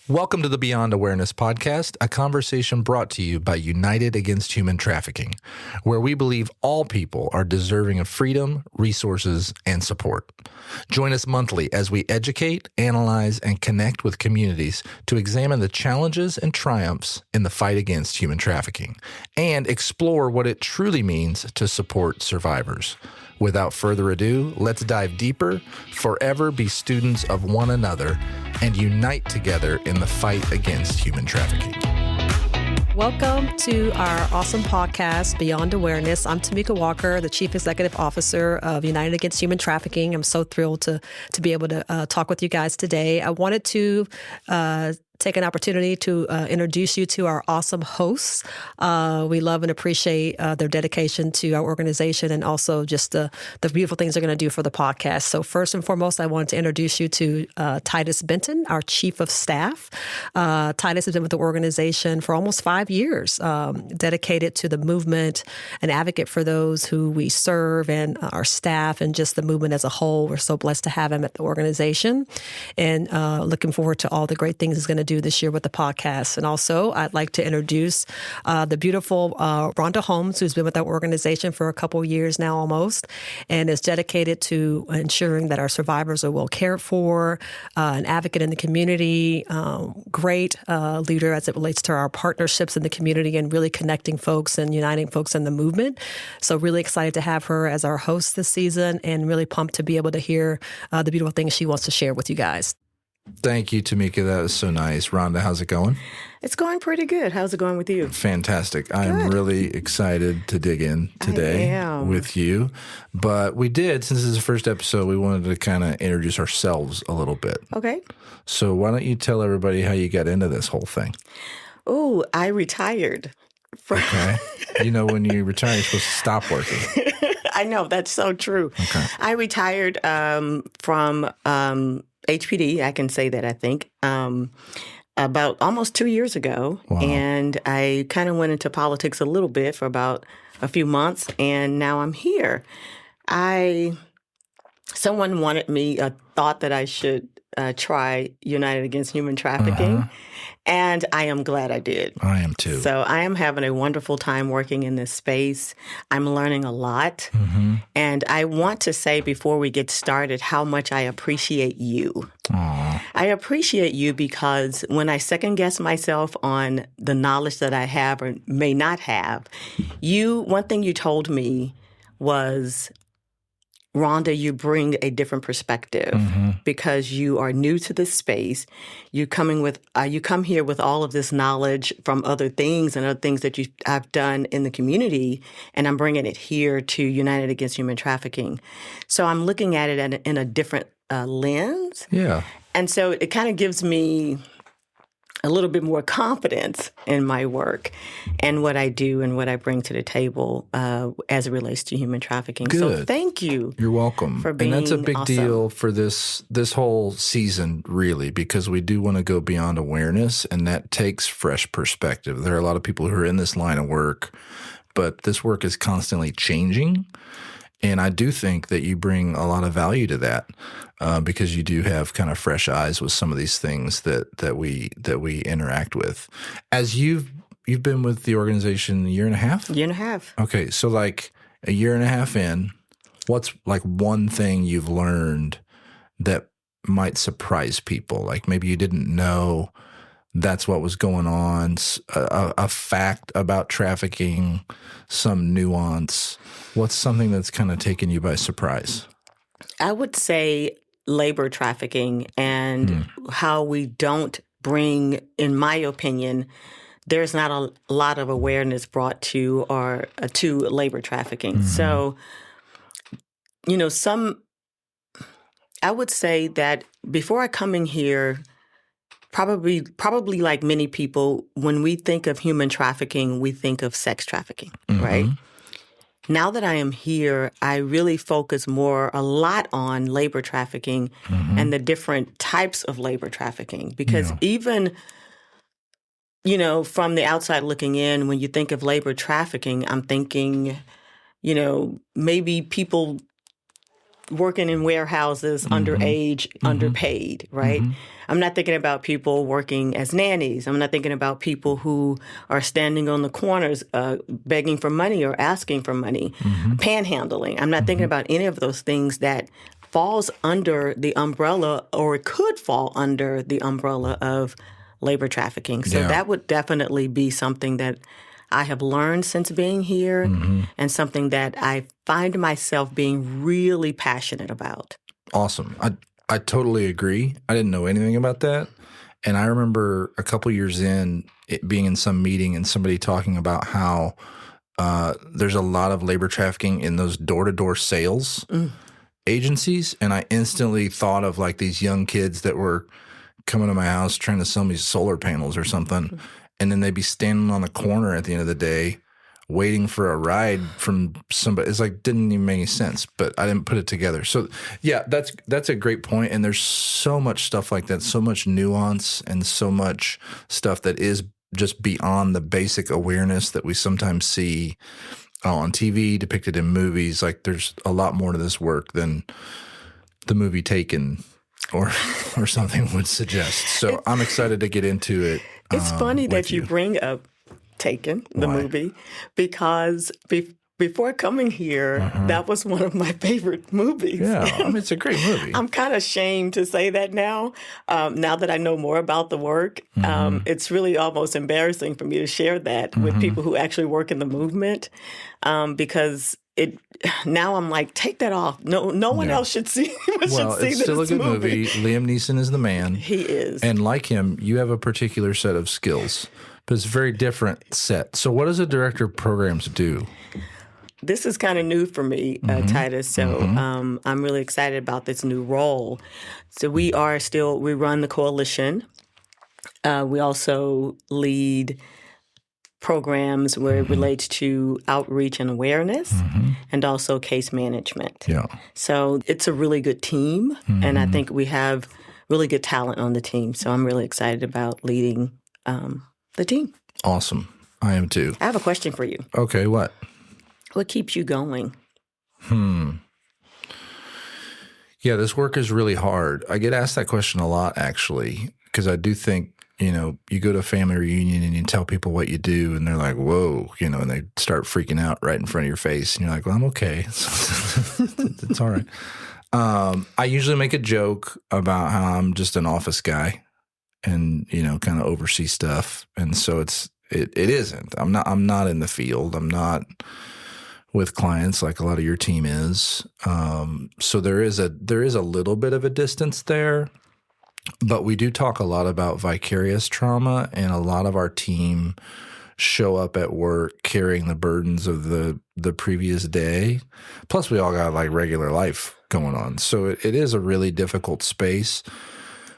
Welcome to the Beyond Awareness podcast, a conversation brought to you by United Against Human Trafficking, where we believe all people are deserving of freedom, resources, and support. Join us monthly as we educate, analyze, and connect with communities to examine the challenges and triumphs in the fight against human trafficking and explore what it truly means to support survivors. Without further ado, let's dive deeper, forever be students of one another, and unite together in the fight against human trafficking. Welcome to our awesome podcast, Beyond Awareness. I'm Tamika Walker, the Chief Executive Officer of United Against Human Trafficking. I'm so thrilled to be able to talk with you guys today. I wanted to take an opportunity to introduce you to our awesome hosts. We love and appreciate their dedication to our organization and also just the beautiful things they're going to do for the podcast. So first and foremost, I wanted to introduce you to Titus Benton, our Chief of Staff. Titus has been with the organization for almost 5 years, dedicated to the movement, an advocate for those who we serve and our staff and just the movement as a whole. We're so blessed to have him at the organization and looking forward to all the great things he's going to do this year with the podcast. And also, I'd like to introduce the beautiful Rhonda Holmes, who's been with our organization for a couple of years now almost, and is dedicated to ensuring that our survivors are well cared for, an advocate in the community, great leader as it relates to our partnerships in the community and really connecting folks and uniting folks in the movement. So really excited to have her as our host this season and really pumped to be able to hear the beautiful things she wants to share with you guys. Thank you, Tamika. That was so nice. Rhonda, how's it going? It's going pretty good. How's it going with you? Fantastic. I'm really excited to dig in today with you. But we did, since this is the first episode, we wanted to kind of introduce ourselves a little bit. Okay. So why don't you tell everybody how you got into this whole thing? Oh, I retired. Okay. You know, when you retire, you're supposed to stop working. I know. That's so true. Okay. I retired from HPD, I can say that, I think, about almost 2 years ago. Wow. And I kind of went into politics a little bit for about a few months, and now I'm here. Someone wanted me, thought that I should try United Against Human Trafficking, and I am glad I did. I am too. So I am having a wonderful time working in this space. I'm learning a lot. And I want to say before we get started how much I appreciate you. Aww. I appreciate you because when I second guess myself on the knowledge that I have or may not have, one thing you told me was, Rhonda, you bring a different perspective because you are new to this space. You come here with all of this knowledge from other things and other things that I've done in the community, and I'm bringing it here to United Against Human Trafficking. So I'm looking at it in a different lens. Yeah. And so it kind of gives me a little bit more confidence in my work and what I do and what I bring to the table as it relates to human trafficking. Good. So thank you. You're welcome. For being and that's a big awesome. deal for this whole season, really, because we do want to go beyond awareness, and that takes fresh perspective. There are a lot of people who are in this line of work, but this work is constantly changing. And I do think that you bring a lot of value to that because you do have kind of fresh eyes with some of these things that we interact with. As you've been with the organization a year and a half? Year and a half. Okay, so like a year and a half in, what's like one thing you've learned that might surprise people? Like maybe you didn't know that's what was going on, a fact about trafficking, some nuance. What's something that's kind of taken you by surprise? I would say labor trafficking and how we don't bring, in my opinion, there's not a lot of awareness brought to labor trafficking. So, I would say that before I come in here, probably like many people, when we think of human trafficking, we think of sex trafficking, right? Now that I am here, I really focus a lot on labor trafficking and the different types of labor trafficking. Because even, from the outside looking in, when you think of labor trafficking, I'm thinking, maybe people working in warehouses, underage, underpaid, right? I'm not thinking about people working as nannies. I'm not thinking about people who are standing on the corners begging for money or asking for money, panhandling. I'm not thinking about any of those things that falls under the umbrella, or it could fall under the umbrella of labor trafficking. So that would definitely be something that I have learned since being here, and something that I find myself being really passionate about. Awesome. I totally agree. I didn't know anything about that. And I remember a couple years in it being in some meeting and somebody talking about how there's a lot of labor trafficking in those door-to-door sales agencies. And I instantly thought of like these young kids that were coming to my house trying to sell me solar panels or something. And then they'd be standing on the corner at the end of the day waiting for a ride from somebody. It's like, didn't even make any sense, but I didn't put it together. So yeah, that's a great point. And there's so much stuff like that, so much nuance and so much stuff that is just beyond the basic awareness that we sometimes see on TV, depicted in movies. Like there's a lot more to this work than the movie Taken or something would suggest. So I'm excited to get into it. It's funny that you bring up Taken, the movie, because before coming here, that was one of my favorite movies. Yeah, I mean, it's a great movie. I'm kind of ashamed to say that now that I know more about the work. It's really almost embarrassing for me to share that with people who actually work in the movement, because now I'm like, take that off. No one else should see. It's still a good movie. Liam Neeson is the man. He is, and like him, you have a particular set of skills, but it's a very different set. So, what does a director of programs do? This is kind of new for me, Titus. So I'm really excited about this new role. So we run the coalition. We also lead programs where it relates to outreach and awareness, and also case management. Yeah. So it's a really good team, and I think we have really good talent on the team. So I'm really excited about leading the team. Awesome. I am too. I have a question for you. Okay, what? What keeps you going? Yeah, this work is really hard. I get asked that question a lot, actually, because I do think, you go to a family reunion and you tell people what you do, and they're like, whoa, and they start freaking out right in front of your face. And you're like, well, I'm okay. It's all right. I usually make a joke about how I'm just an office guy and, kind of oversee stuff. And so it isn't. I'm not in the field. I'm not with clients like a lot of your team is. So there is a little bit of a distance there. But we do talk a lot about vicarious trauma, and a lot of our team show up at work carrying the burdens of the previous day. Plus, we all got like regular life going on. So it is a really difficult space.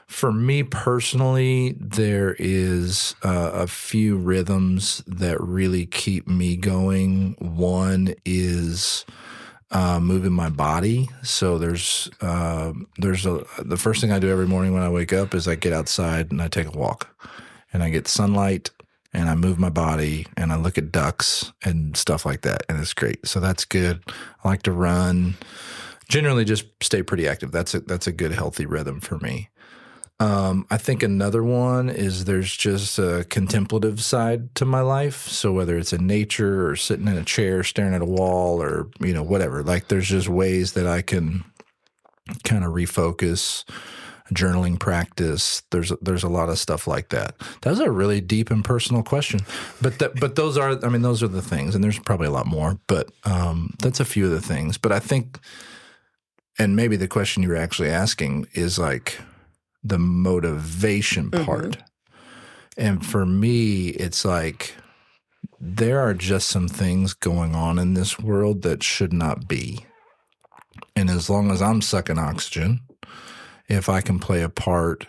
For me personally, there is a few rhythms that really keep me going. One is moving my body. So the first thing I do every morning when I wake up is I get outside and I take a walk, and I get sunlight, and I move my body, and I look at ducks and stuff like that. And it's great. So that's good. I like to run, generally just stay pretty active. That's a good, healthy rhythm for me. I think another one is there's just a contemplative side to my life. So whether it's in nature or sitting in a chair staring at a wall or, whatever, like there's just ways that I can kind of refocus, journaling practice. There's a lot of stuff like that. That's a really deep and personal question, but those are the things, and there's probably a lot more, but that's a few of the things. But I think, and maybe the question you were actually asking is like the motivation part. And for me, it's like there are just some things going on in this world that should not be. And as long as I'm sucking oxygen, if I can play a part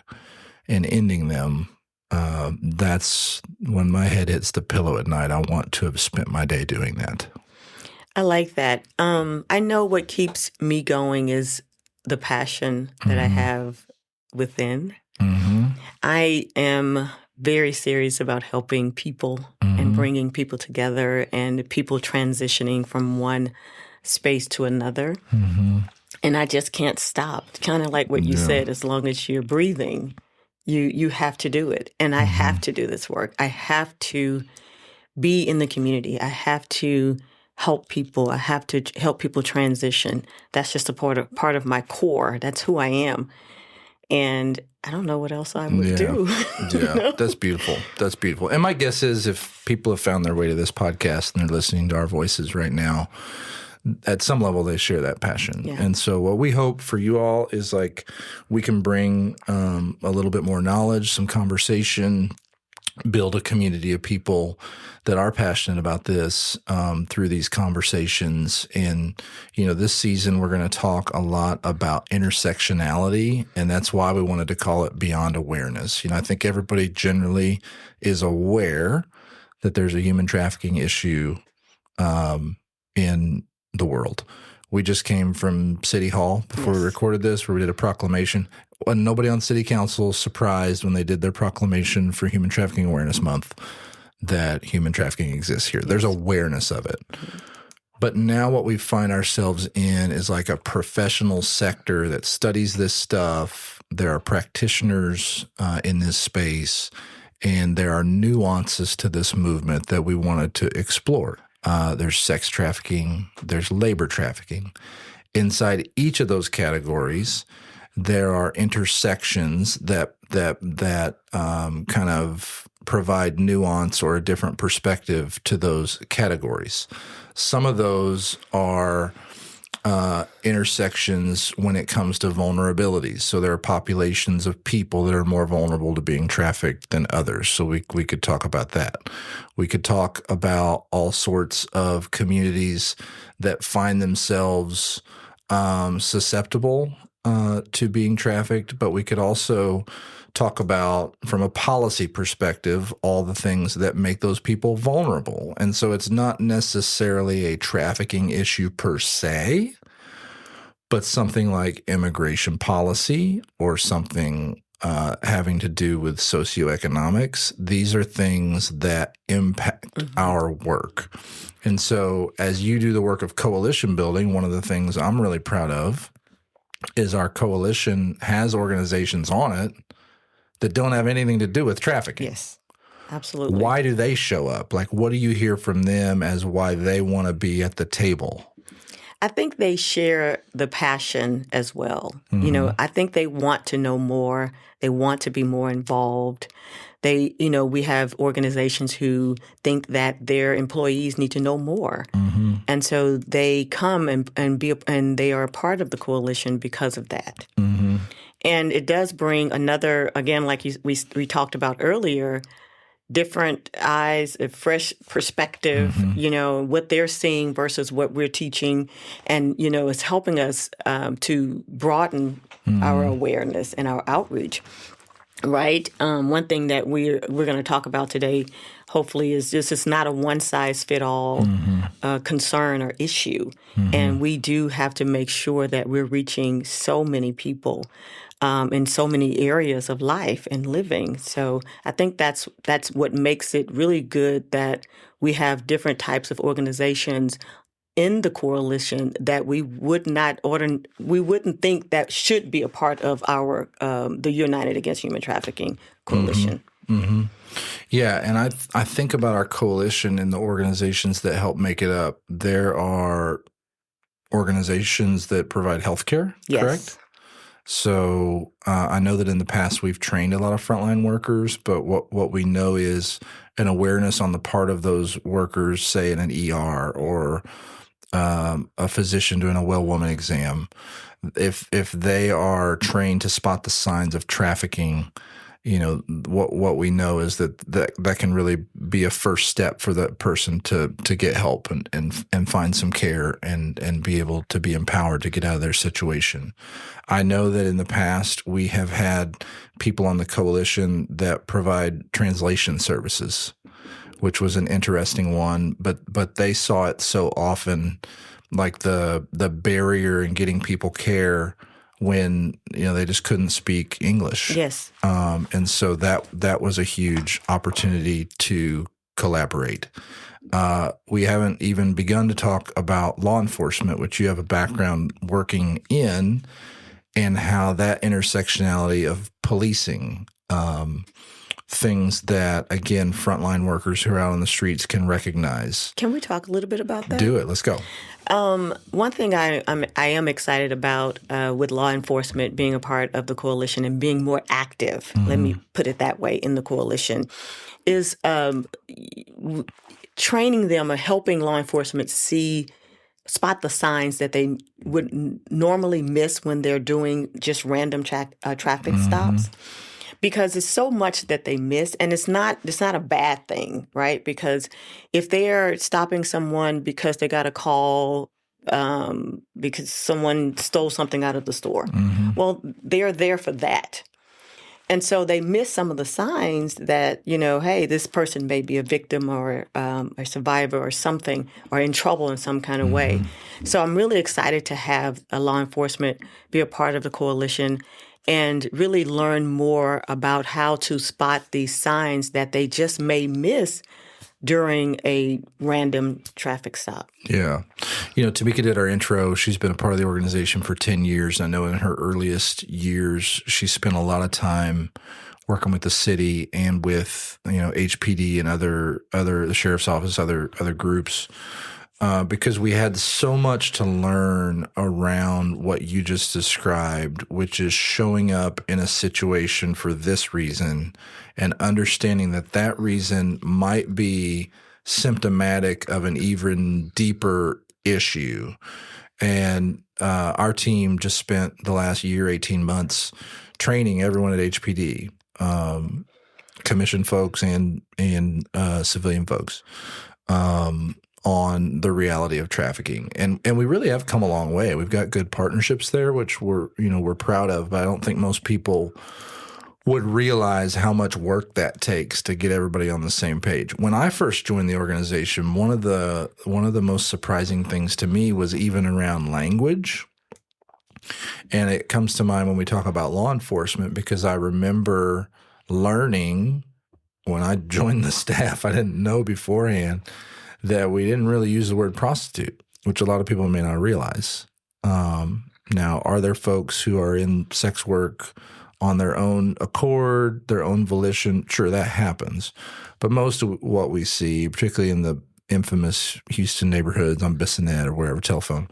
in ending them, that's when my head hits the pillow at night. I want to have spent my day doing that. I like that. I know what keeps me going is the passion that I have within. I am very serious about helping people and bringing people together and people transitioning from one space to another. And I just can't stop. Kind of like what you said, as long as you're breathing, you have to do it. And I have to do this work. I have to be in the community. I have to help people. I have to help people transition. That's just a part of my core. That's who I am. And I don't know what else I would do. Yeah, that's beautiful. That's beautiful. And my guess is if people have found their way to this podcast and they're listening to our voices right now, at some level they share that passion. Yeah. And so what we hope for you all is like we can bring a little bit more knowledge, some conversation, build a community of people that are passionate about this through these conversations. And, this season we're going to talk a lot about intersectionality, and that's why we wanted to call it Beyond Awareness. I think everybody generally is aware that there's a human trafficking issue in the world. We just came from City Hall before we recorded this, where we did a proclamation. And nobody on City Council was surprised when they did their proclamation for Human Trafficking Awareness Month that human trafficking exists here. There's awareness of it. But now what we find ourselves in is like a professional sector that studies this stuff. There are practitioners in this space, and there are nuances to this movement that we wanted to explore. There's sex trafficking, there's labor trafficking. Inside each of those categories, there are intersections that kind of provide nuance or a different perspective to those categories. Some of those are intersections when it comes to vulnerabilities. So there are populations of people that are more vulnerable to being trafficked than others. So we could talk about that. We could talk about all sorts of communities that find themselves susceptible to being trafficked, but we could also talk about, from a policy perspective, all the things that make those people vulnerable. And so it's not necessarily a trafficking issue per se, but something like immigration policy or something having to do with socioeconomics. These are things that impact our work. And so as you do the work of coalition building, one of the things I'm really proud of is our coalition has organizations on it that don't have anything to do with trafficking. Yes, absolutely. Why do they show up? Like, what do you hear from them as why they want to be at the table? I think they share the passion as well. I think they want to know more. They want to be more involved. We have organizations who think that their employees need to know more. And so they come and they are a part of the coalition because of that. And it does bring another, again, like we talked about earlier, different eyes, a fresh perspective, what they're seeing versus what we're teaching. And, it's helping us to broaden our awareness and our outreach. Right. One thing that we're going to talk about today, hopefully, is just it's not a one-size-fit-all concern or issue. And we do have to make sure that we're reaching so many people in so many areas of life and living. So I think that's what makes it really good that we have different types of organizations in the coalition that we wouldn't think that should be a part of our the United Against Human Trafficking coalition. Yeah, and I think about our coalition and the organizations that help make it up. There are organizations that provide healthcare, correct? So I know that in the past we've trained a lot of frontline workers, but what we know is an awareness on the part of those workers, say in an ER or a physician doing a well woman exam. If they are trained to spot the signs of trafficking, what we know is that can really be a first step for that person to get help and find some care and be able to be empowered to get out of their situation. I know that in the past we have had people on the coalition that provide translation services, which was an interesting one, but they saw it so often, like the barrier in getting people care when they just couldn't speak English. Yes. And so that was a huge opportunity to collaborate. We haven't even begun to talk about law enforcement, which you have a background working in, and how that intersectionality of policing, things that, again, frontline workers who are out on the streets can recognize. Can we talk a little bit about that? Do it. Let's go. One thing I am excited about with law enforcement being a part of the coalition and being more active, let me put it that way, in the coalition, is training them or helping law enforcement spot the signs that they would normally miss when they're doing just random traffic stops. Because it's so much that they miss, and it's not a bad thing, right? Because if they're stopping someone because they got a call because someone stole something out of the store, well, they're there for that. And so they miss some of the signs that, hey, this person may be a victim or a survivor or something, or in trouble in some kind of way. So I'm really excited to have law enforcement be a part of the coalition and really learn more about how to spot these signs that they just may miss during a random traffic stop. Yeah. Tamika did our intro. She's been a part of the organization for 10 years. I know in her earliest years, she spent a lot of time working with the city and with, HPD and the sheriff's office, other groups, because we had so much to learn around what you just described, which is showing up in a situation for this reason and understanding that reason might be symptomatic of an even deeper issue. And our team just spent the last year, 18 months, training everyone at HPD, commissioned folks and civilian folks, on the reality of trafficking. And we really have come a long way. We've got good partnerships there, which we're proud of, but I don't think most people would realize how much work that takes to get everybody on the same page. When I first joined the organization, one of the most surprising things to me was even around language. And it comes to mind when we talk about law enforcement, because I remember learning when I joined the staff, I didn't know beforehand that we didn't really use the word prostitute, which a lot of people may not realize. Now, are there folks who are in sex work on their own accord, their own volition? Sure, that happens. But most of what we see, particularly in the infamous Houston neighborhoods on Bissonnette or wherever, telephone,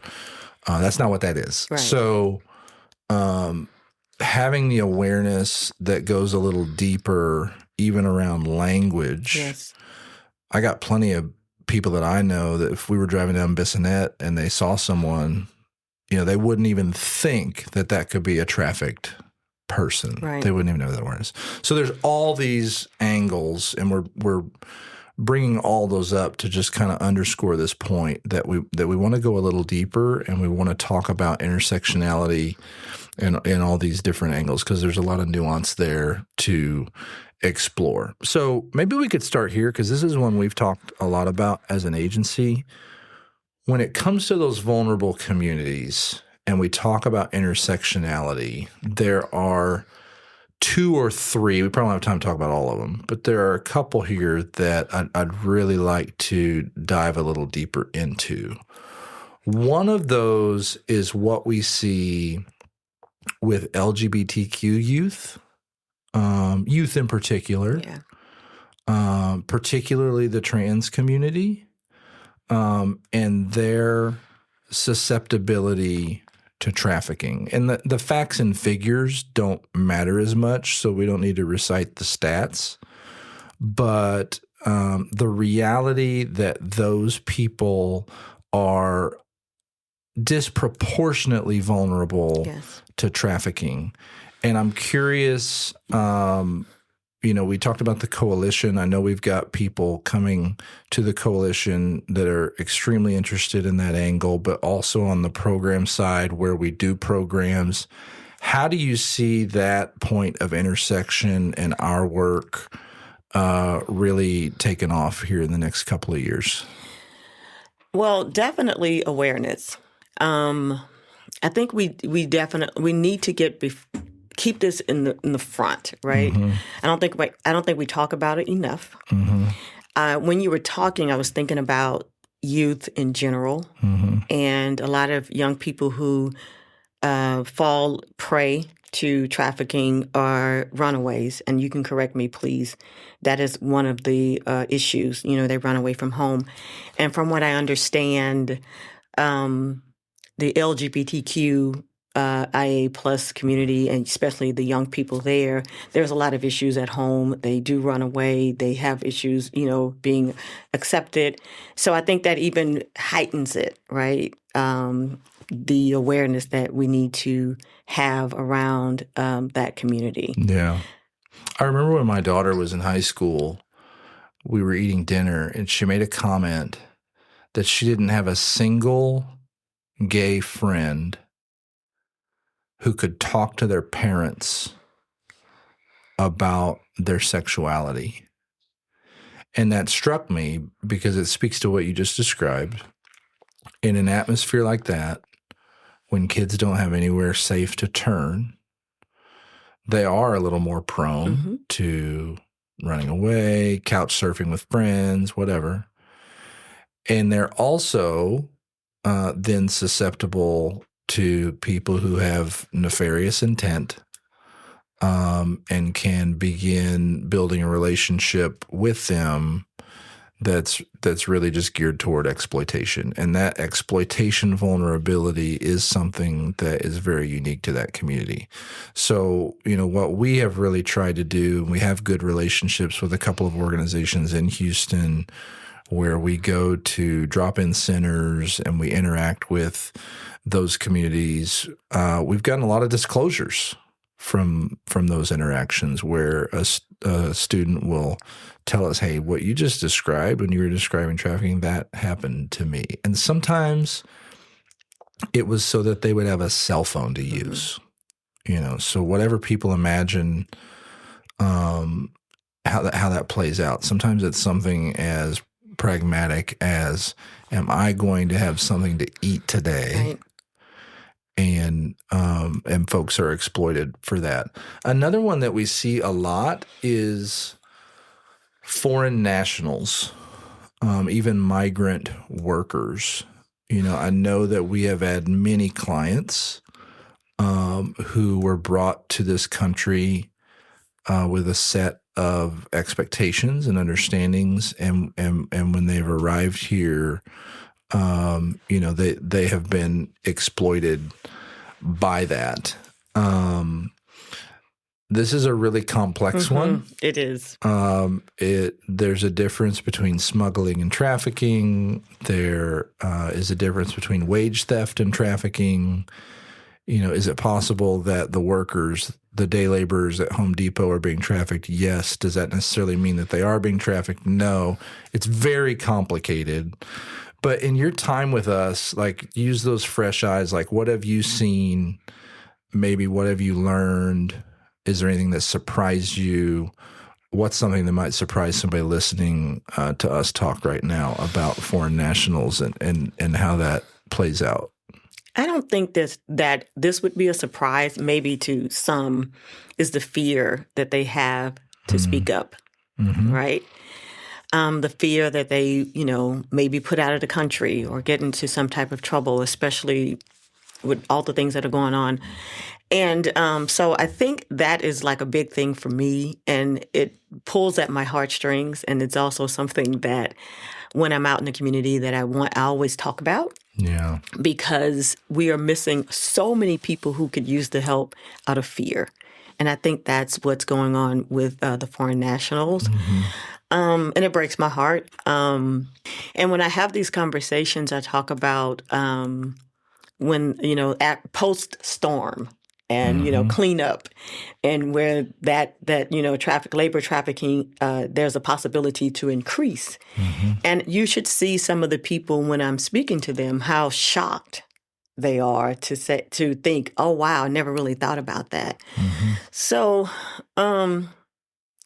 that's not what that is. Right. So having the awareness that goes a little deeper, even around language. Yes. I got plenty of people that I know that if we were driving down Bissonnette and they saw someone, they wouldn't even think that could be a trafficked person. Right. They wouldn't even know that awareness. So there's all these angles, and we're bringing all those up to just kind of underscore this point that we want to go a little deeper, and we want to talk about intersectionality and all these different angles, because there's a lot of nuance there to explore. So maybe we could start here, because this is one we've talked a lot about as an agency. When it comes to those vulnerable communities and we talk about intersectionality, there are two or three, we probably don't have time to talk about all of them, but there are a couple here that I'd really like to dive a little deeper into. One of those is what we see with LGBTQ youth, youth in particular, particularly the trans community, and their susceptibility to trafficking. And the facts and figures don't matter as much, so we don't need to recite the stats. But the reality that those people are disproportionately vulnerable to trafficking. And I'm curious, we talked about the coalition. I know we've got people coming to the coalition that are extremely interested in that angle, but also on the program side where we do programs. How do you see that point of intersection and our work really taking off here in the next couple of years? Well, definitely awareness. I think we need to keep this in the front, right? Mm-hmm. I don't think we talk about it enough. Mm-hmm. when you were talking, I was thinking about youth in general and a lot of young people who fall prey to trafficking are runaways. And you can correct me, please. That is one of the issues. They run away from home. And from what I understand, the LGBTQ IA plus community, and especially the young people there's a lot of issues at home. They do run away. They have issues, being accepted. So I think that even heightens it, right? The awareness that we need to have around that community. Yeah. I remember when my daughter was in high school, we were eating dinner, and she made a comment that she didn't have a single gay friend who could talk to their parents about their sexuality. And that struck me because it speaks to what you just described. In an atmosphere like that, when kids don't have anywhere safe to turn, they are a little more prone to running away, couch surfing with friends, whatever. And they're also then susceptible to people who have nefarious intent and can begin building a relationship with them that's really just geared toward exploitation. And that exploitation vulnerability is something that is very unique to that community. So, what we have really tried to do, we have good relationships with a couple of organizations in Houston where we go to drop-in centers and we interact with those communities. We've gotten a lot of disclosures from those interactions where a student will tell us, hey, what you just described when you were describing trafficking, that happened to me. And sometimes it was so that they would have a cell phone to use, so whatever people imagine how that plays out. Sometimes it's something as pragmatic as, am I going to have something to eat today? Right. And folks are exploited for that. Another one that we see a lot is foreign nationals, even migrant workers. I know that we have had many clients who were brought to this country with a set of expectations and understandings, and when they've arrived here, they have been exploited by that. This is a really complex one. It is. There's a difference between smuggling and trafficking. There is a difference between wage theft and trafficking. Is it possible that the workers, the day laborers at Home Depot are being trafficked? Yes. Does that necessarily mean that they are being trafficked? No. It's very complicated. But in your time with us, use those fresh eyes. What have you seen? Maybe what have you learned? Is there anything that surprised you? What's something that might surprise somebody listening to us talk right now about foreign nationals and how that plays out? I don't think that this would be a surprise. Maybe to some is the fear that they have to speak up, right? The fear that they, may be put out of the country or get into some type of trouble, especially with all the things that are going on. And so I think that is a big thing for me, and it pulls at my heartstrings. And it's also something that when I'm out in the community that I always talk about. Yeah. Because we are missing so many people who could use the help out of fear. And I think that's what's going on with the foreign nationals. And it breaks my heart. And when I have these conversations, I talk about when, at post-storm and, clean up, and where that labor trafficking, there's a possibility to increase. And you should see some of the people when I'm speaking to them, how shocked they are to think, oh, wow, I never really thought about that. So,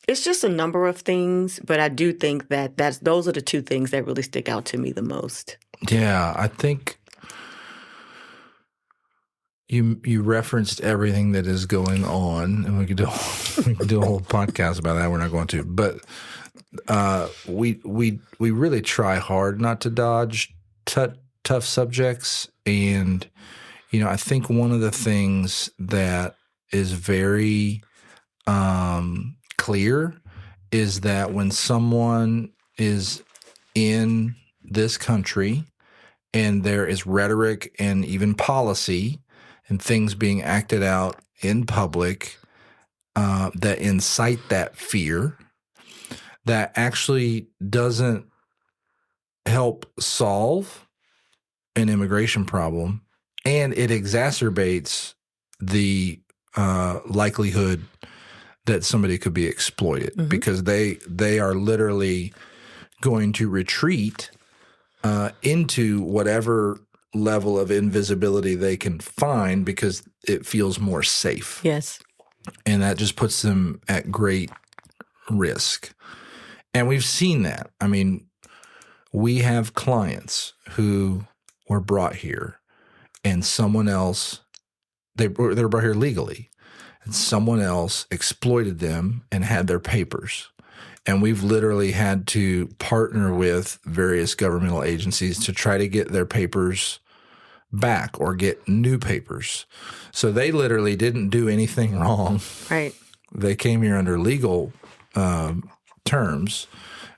it's just a number of things, but I do think that those are the two things that really stick out to me the most. Yeah, I think you referenced everything that is going on, and we could do a whole podcast about that. We're not going to, but we really try hard not to dodge tough subjects, and I think one of the things that is very clear is that when someone is in this country and there is rhetoric and even policy and things being acted out in public that incite that fear, that actually doesn't help solve an immigration problem, and it exacerbates the likelihood that somebody could be exploited, because they are literally going to retreat into whatever level of invisibility they can find because it feels more safe. Yes. And that just puts them at great risk. And we've seen that. I mean, we have clients who were brought here and someone else, they were brought here legally, and someone else exploited them and had their papers. And we've literally had to partner with various governmental agencies to try to get their papers back or get new papers. So they literally didn't do anything wrong. Right. They came here under legal terms,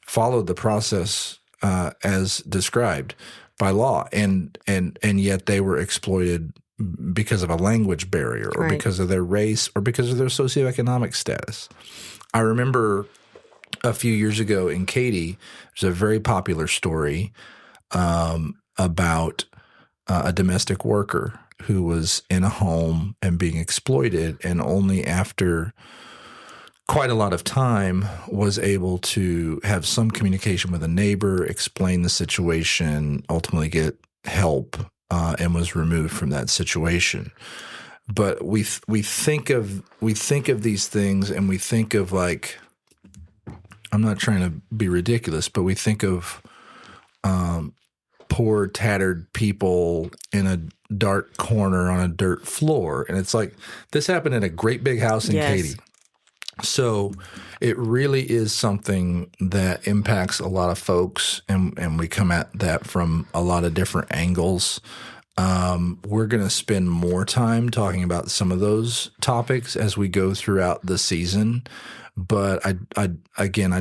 followed the process as described by law, and yet they were exploited because of a language barrier or because of their race or because of their socioeconomic status. I remember a few years ago in Katy, there's a very popular story about a domestic worker who was in a home and being exploited, and only after quite a lot of time was able to have some communication with a neighbor, explain the situation, ultimately get help, and was removed from that situation. But we think of these things, and we think of, like, I'm not trying to be ridiculous, but we think of poor, tattered people in a dark corner on a dirt floor. And it's like, this happened in a great big house in Katy. So it really is something that impacts a lot of folks, and we come at that from a lot of different angles. We're going to spend more time talking about some of those topics as we go throughout the season. But I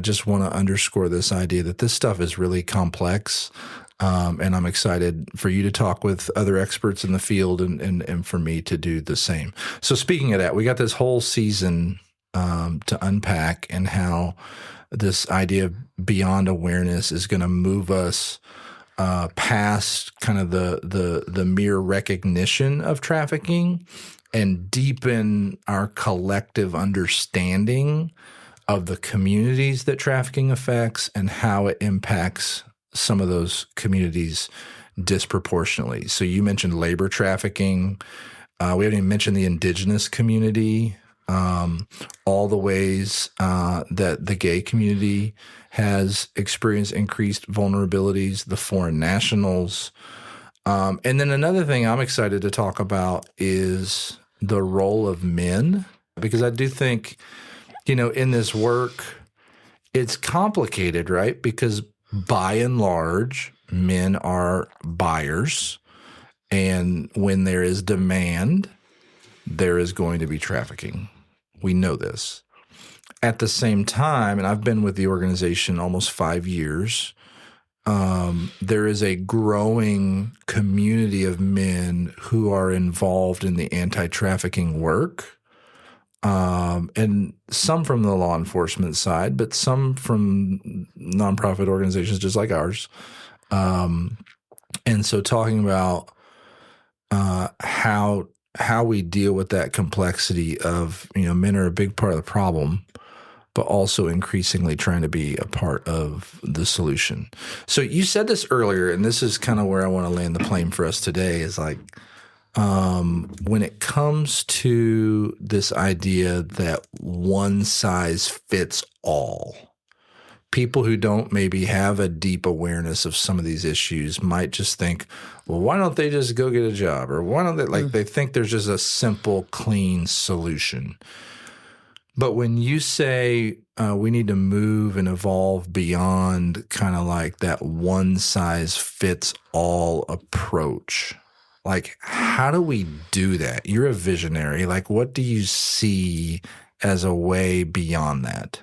just want to underscore this idea that this stuff is really complex. And I'm excited for you to talk with other experts in the field and for me to do the same. So speaking of that, we got this whole season to unpack, and how this idea of beyond awareness is going to move us past kind of the mere recognition of trafficking and deepen our collective understanding of the communities that trafficking affects and how it impacts some of those communities disproportionately. So you mentioned labor trafficking. We haven't even mentioned the indigenous community, all the ways that the gay community has experienced increased vulnerabilities, the foreign nationals. And then another thing I'm excited to talk about is the role of men, because I do think, in this work, it's complicated, right? Because by and large, men are buyers, and when there is demand, there is going to be trafficking. We know this. At the same time, and I've been with the organization almost 5 years, there is a growing community of men who are involved in the anti-trafficking work, and some from the law enforcement side, but some from nonprofit organizations just like ours. And so talking about how we deal with that complexity of, men are a big part of the problem, but also increasingly trying to be a part of the solution. So you said this earlier, and this is kind of where I want to land the plane for us today, is like, when it comes to this idea that one size fits all, people who don't maybe have a deep awareness of some of these issues might just think, well, why don't they just go get a job? Or why don't they, they think there's just a simple, clean solution. But when you say we need to move and evolve beyond kind of like that one size fits all approach. Like, how do we do that? You're a visionary. Like, what do you see as a way beyond that?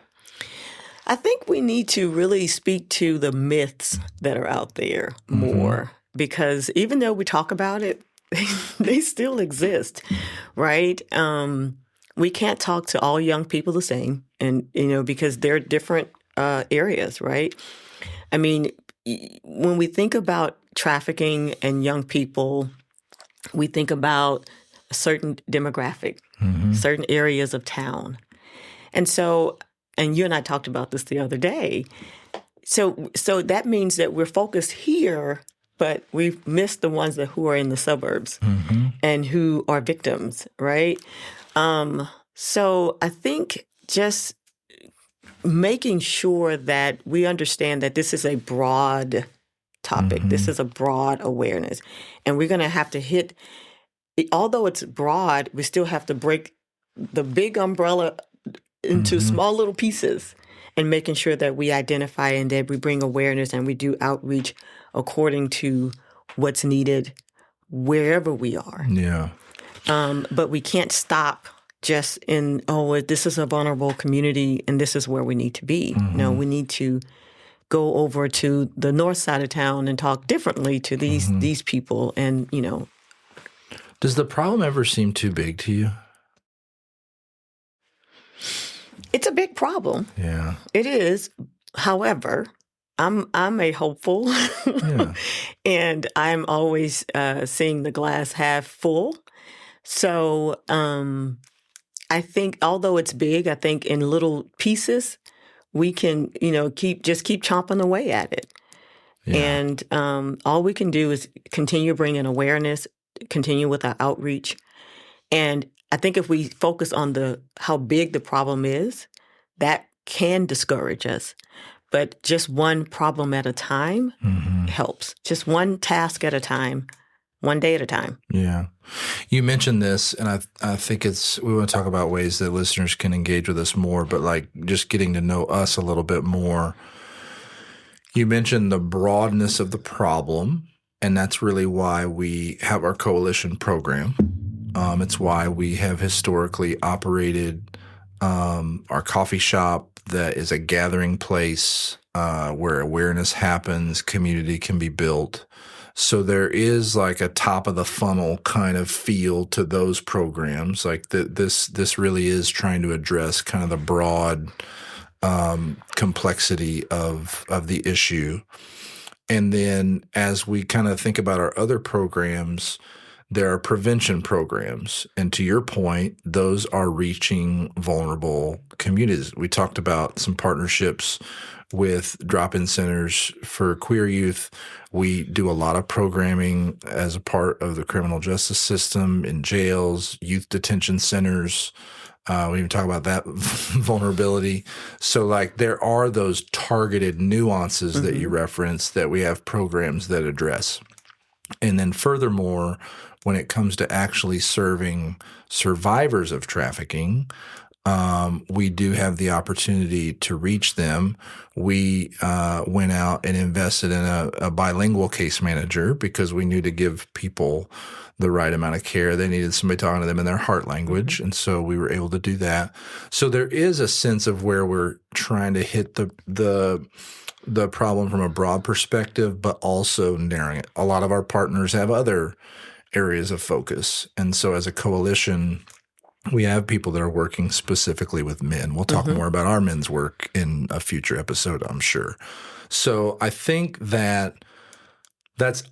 I think we need to really speak to the myths that are out there more, because even though we talk about it, they still exist, right? We can't talk to all young people the same, and because they're different areas, right? I mean, when we think about trafficking and young people, we think about a certain demographic, certain areas of town, and so. And you and I talked about this the other day. So that means that we're focused here, but we've missed the ones who are in the suburbs and who are victims, right? So I think just making sure that we understand that this is a broad topic. This is a broad awareness. And we're going to have to hit, although it's broad, we still have to break the big umbrella into small little pieces, and making sure that we identify and that we bring awareness and we do outreach according to what's needed wherever we are. Yeah. But we can't stop just in, this is a vulnerable community and this is where we need to be. No, we need to go over to the north side of town and talk differently to these people. And, Does the problem ever seem too big to you? It's a big problem. Yeah. It is. However, I'm a hopeful, and I'm always seeing the glass half full. So I think, although it's big, I think in little pieces we can, keep chomping away at it. Yeah. And all we can do is continue bringing awareness, continue with our outreach, and I think if we focus on how big the problem is, that can discourage us. But just one problem at a time helps. Just one task at a time, one day at a time. Yeah. You mentioned this, and I think we want to talk about ways that listeners can engage with us more, but like just getting to know us a little bit more. You mentioned the broadness of the problem, and that's really why we have our coalition program. It's why we have historically operated our coffee shop that is a gathering place where awareness happens, community can be built. So there is like a top of the funnel kind of feel to those programs. Like this really is trying to address kind of the broad complexity of the issue. And then as we kind of think about our other programs, there are prevention programs. And to your point, those are reaching vulnerable communities. We talked about some partnerships with drop-in centers for queer youth. We do a lot of programming as a part of the criminal justice system in jails, youth detention centers. We even talk about that vulnerability. So like there are those targeted nuances that you referenced that we have programs that address. And then furthermore, when it comes to actually serving survivors of trafficking, we do have the opportunity to reach them. We went out and invested in a bilingual case manager because we knew to give people the right amount of care. They needed somebody talking to them in their heart language, and so we were able to do that. So there is a sense of where we're trying to hit the problem from a broad perspective, but also narrowing it. A lot of our partners have other areas of focus. And so as a coalition, we have people that are working specifically with men. We'll talk more about our men's work in a future episode, I'm sure. So I think that's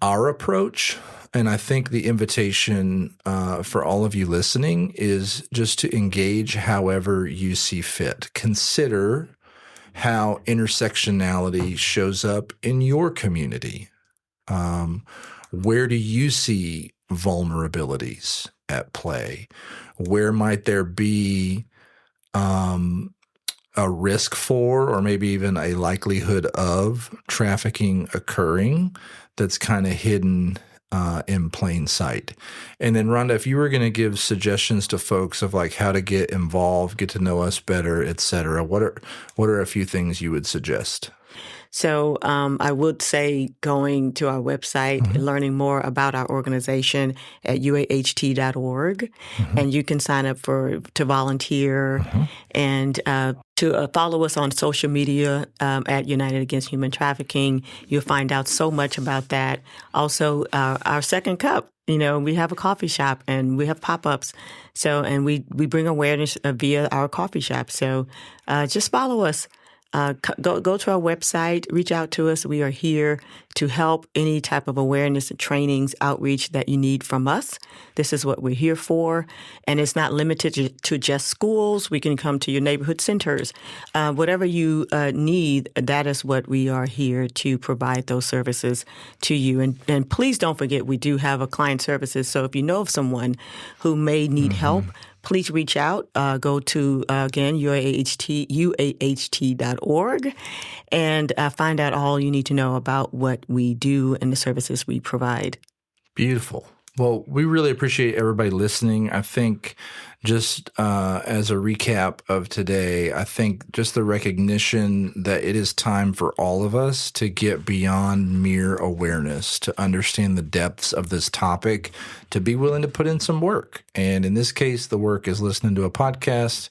our approach. And I think the invitation for all of you listening is just to engage however you see fit. Consider how intersectionality shows up in your community. Where do you see vulnerabilities at play? Where might there be a risk for, or maybe even a likelihood of trafficking occurring that's kind of hidden in plain sight. And then Rhonda, if you were going to give suggestions to folks of like how to get involved, get to know us better, et cetera, what are a few things you would suggest? So I would say going to our website and learning more about our organization at uaht.org, and you can sign up to volunteer and to follow us on social media at United Against Human Trafficking. You'll find out so much about that. Also, our second cup. We have a coffee shop and we have pop-ups. So, and we bring awareness via our coffee shop. So, just follow us. Go to our website, reach out to us. We are here to help any type of awareness and trainings, outreach that you need from us. This is what we're here for. And it's not limited to just schools. We can come to your neighborhood centers. Whatever you need, that is what we are here to provide those services to you. And please don't forget, we do have a client services. So if you know of someone who may need help, please reach out. Go to, again, uaht.org and find out all you need to know about what we do and the services we provide. Beautiful. Well, we really appreciate everybody listening. I think just as a recap of today, I think just the recognition that it is time for all of us to get beyond mere awareness, to understand the depths of this topic, to be willing to put in some work. And in this case, the work is listening to a podcast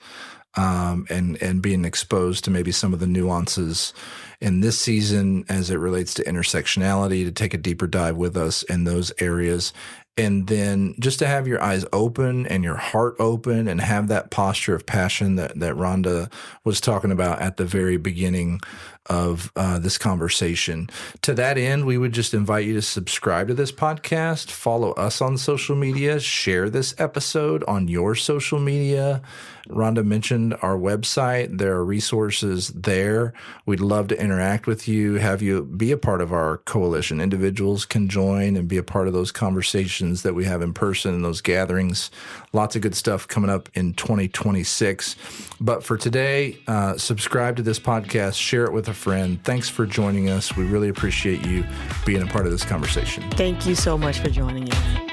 and being exposed to maybe some of the nuances in this season as it relates to intersectionality, to take a deeper dive with us in those areas. And then just to have your eyes open and your heart open and have that posture of passion that Rhonda was talking about at the very beginning of this conversation. To that end, we would just invite you to subscribe to this podcast, follow us on social media, share this episode on your social media. Rhonda mentioned our website. There are resources there. We'd love to interact with you, have you be a part of our coalition. Individuals can join and be a part of those conversations that we have in person and those gatherings. Lots of good stuff coming up in 2026. But for today, subscribe to this podcast, share it with a friend. Thanks for joining us. We really appreciate you being a part of this conversation. Thank you so much for joining us.